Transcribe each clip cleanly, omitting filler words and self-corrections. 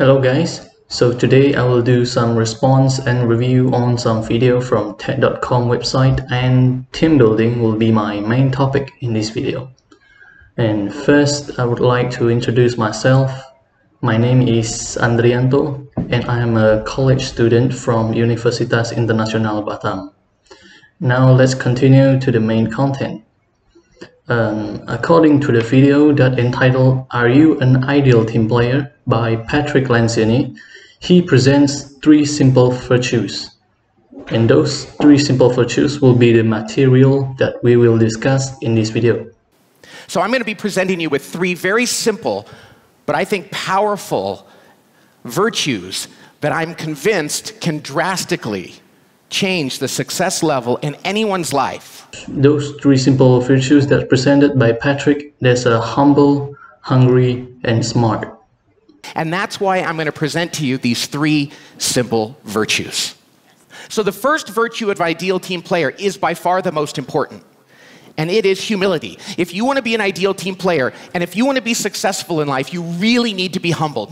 Hello guys, so today I will do some response and review on some video from TED.com website, and team building will be my main topic in this video. And first I would like to introduce myself. My name is Andrianto and I am a college student from Universitas Internasional Batam. Now let's continue to the main content. According to the video that entitled "Are You an Ideal Team Player?" by Patrick Lencioni, he presents 3 simple virtues. And those 3 simple virtues will be the material that we will discuss in this video. So I'm going to be presenting you with 3 very simple, but I think powerful virtues that I'm convinced can drastically change the success level in anyone's life. Those 3 simple virtues that presented by Patrick, there's a humble, hungry, and smart. And that's why I'm going to present to you these 3 simple virtues. So the first virtue of an ideal team player is by far the most important, and it is humility. If you want to be an ideal team player, and if you want to be successful in life, you really need to be humble.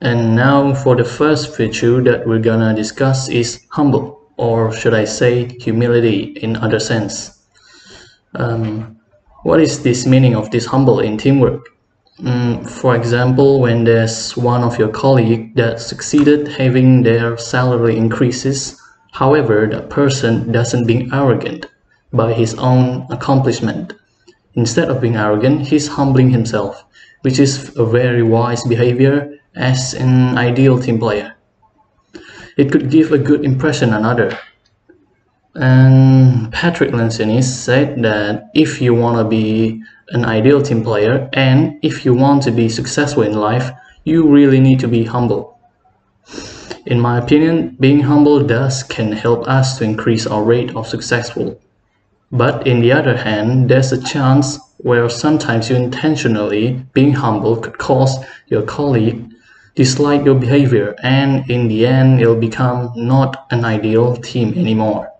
And now for the first virtue that we're gonna discuss is humble, or should I say humility in other sense. What is this meaning of this humble in teamwork? For example, when there's one of your colleagues that succeeded having their salary increases, however, that person doesn't being arrogant by his own accomplishment. Instead of being arrogant, he's humbling himself, which is a very wise behavior as an ideal team player. It could give a good impression on others. And Patrick Lencioni said that if you want to be an ideal team player and if you want to be successful in life, you really need to be humble. In my opinion, being humble can help us to increase our rate of successful. But in the other hand, there's a chance where sometimes you intentionally being humble could cause your colleague dislike your behavior, and in the end it'll become not an ideal team anymore.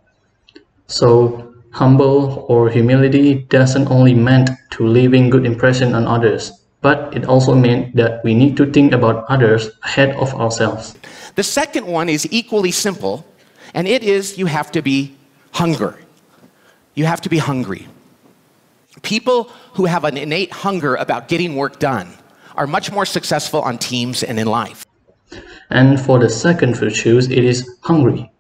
So humble or humility doesn't only meant to leaving good impression on others, but it also meant that we need to think about others ahead of ourselves. The second one is equally simple, and it is you have to be hungry. You have to be hungry. People who have an innate hunger about getting work done are much more successful on teams and in life. And for the second virtue, it is hungry.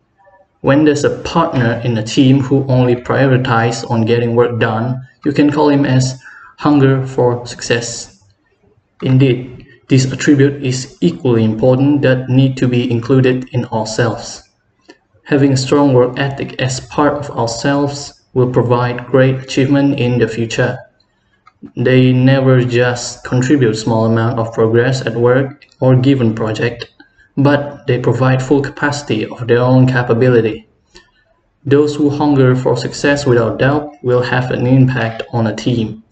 When there's a partner in a team who only prioritizes on getting work done, you can call him as hunger for success. Indeed, this attribute is equally important that need to be included in ourselves. Having a strong work ethic as part of ourselves will provide great achievement in the future. They never just contribute small amount of progress at work or given project, but they provide full capacity of their own capability. Those who hunger for success without doubt will have an impact on a team.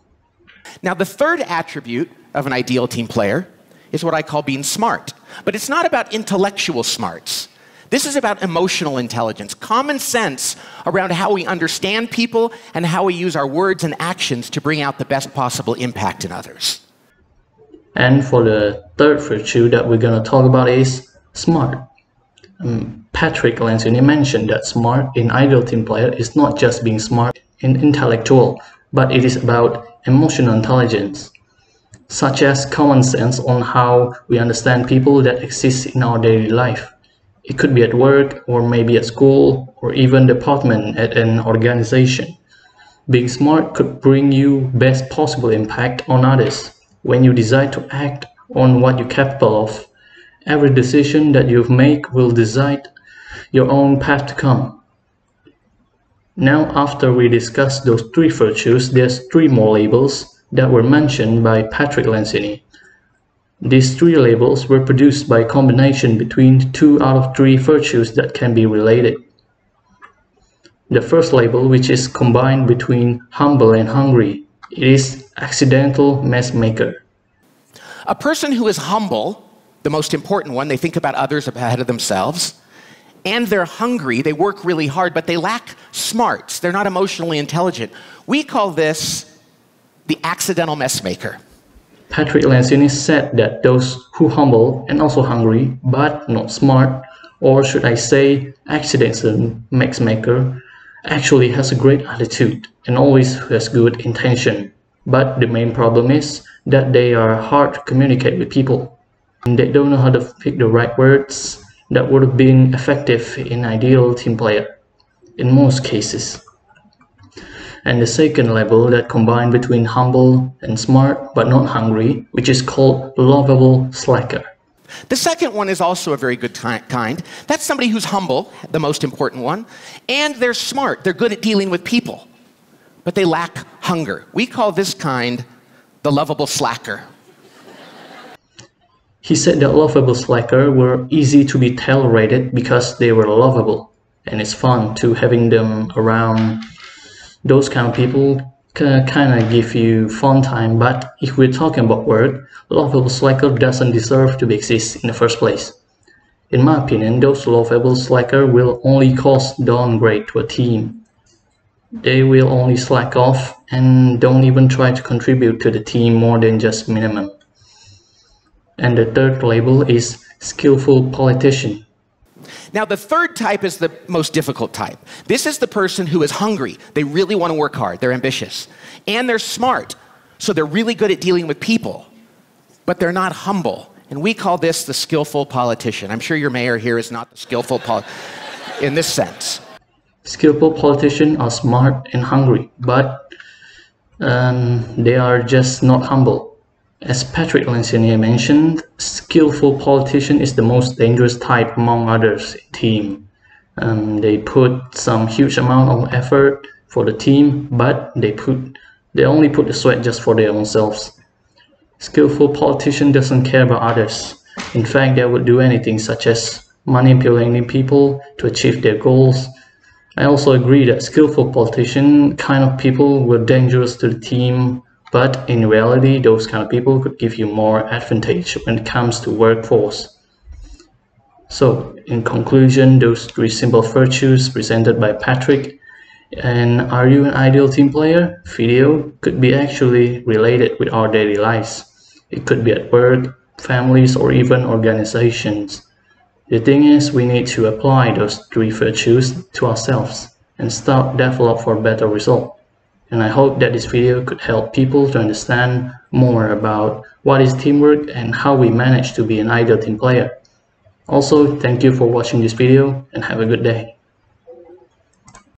Now, the third attribute of an ideal team player is what I call being smart. But it's not about intellectual smarts. This is about emotional intelligence, common sense around how we understand people and how we use our words and actions to bring out the best possible impact in others. And for the third virtue that we're going to talk about is smart. Patrick Lencioni mentioned that smart in ideal team player is not just being smart and intellectual, but it is about emotional intelligence, such as common sense on how we understand people that exist in our daily life. It could be at work, or maybe at school, or even department at an organization. Being smart could bring you best possible impact on others. When you decide to act on what you're capable of, every decision that you make will decide your own path to come. Now, after we discuss those 3 virtues, there's 3 more labels that were mentioned by Patrick Lencioni. These 3 labels were produced by a combination between 2 out of 3 virtues that can be related. The first label, which is combined between humble and hungry, it is accidental mess maker. A person who is humble, the most important one, they think about others ahead of themselves, and they're hungry, they work really hard, but they lack smarts, they're not emotionally intelligent. We call this the accidental mess maker. Patrick Lencioni said that those who humble and also hungry, but not smart, or should I say accidental maker, actually has a great attitude and always has good intention. But the main problem is that they are hard to communicate with people. And they don't know how to pick the right words that would have been effective in ideal team player, in most cases. And the second level that combine between humble and smart but not hungry, which is called lovable slacker. The second one is also a very good kind. That's somebody who's humble, the most important one, and they're smart. They're good at dealing with people, but they lack hunger. We call this kind the lovable slacker. He said that lovable slacker were easy to be tolerated because they were lovable, and it's fun to having them around. Those kind of people kind of give you fun time, but if we're talking about work, lovable slacker doesn't deserve to exist in the first place. In my opinion, those lovable slacker will only cause downgrade to a team. They will only slack off and don't even try to contribute to the team more than just minimum. And the third label is skillful politician. Now, the third type is the most difficult type. This is the person who is hungry. They really want to work hard. They're ambitious. And they're smart. So they're really good at dealing with people. But they're not humble. And we call this the skillful politician. I'm sure your mayor here is not the skillful in this sense. Skillful politicians are smart and hungry, but they are just not humble. As Patrick Lencioni mentioned, skillful politician is the most dangerous type among others in team. They put some huge amount of effort for the team, but they only put the sweat just for their own selves. Skillful politician doesn't care about others. In fact, they would do anything such as manipulating people to achieve their goals. I also agree that skillful politician kind of people were dangerous to the team, but in reality, those kind of people could give you more advantage when it comes to workforce. So, in conclusion, those three simple virtues presented by Patrick and Are You an Ideal Team Player video could be actually related with our daily lives. It could be at work, families, or even organizations. The thing is, we need to apply those three virtues to ourselves and start develop for a better result. And I hope that this video could help people to understand more about what is teamwork and how we manage to be an ideal team player. Also, thank you for watching this video and have a good day.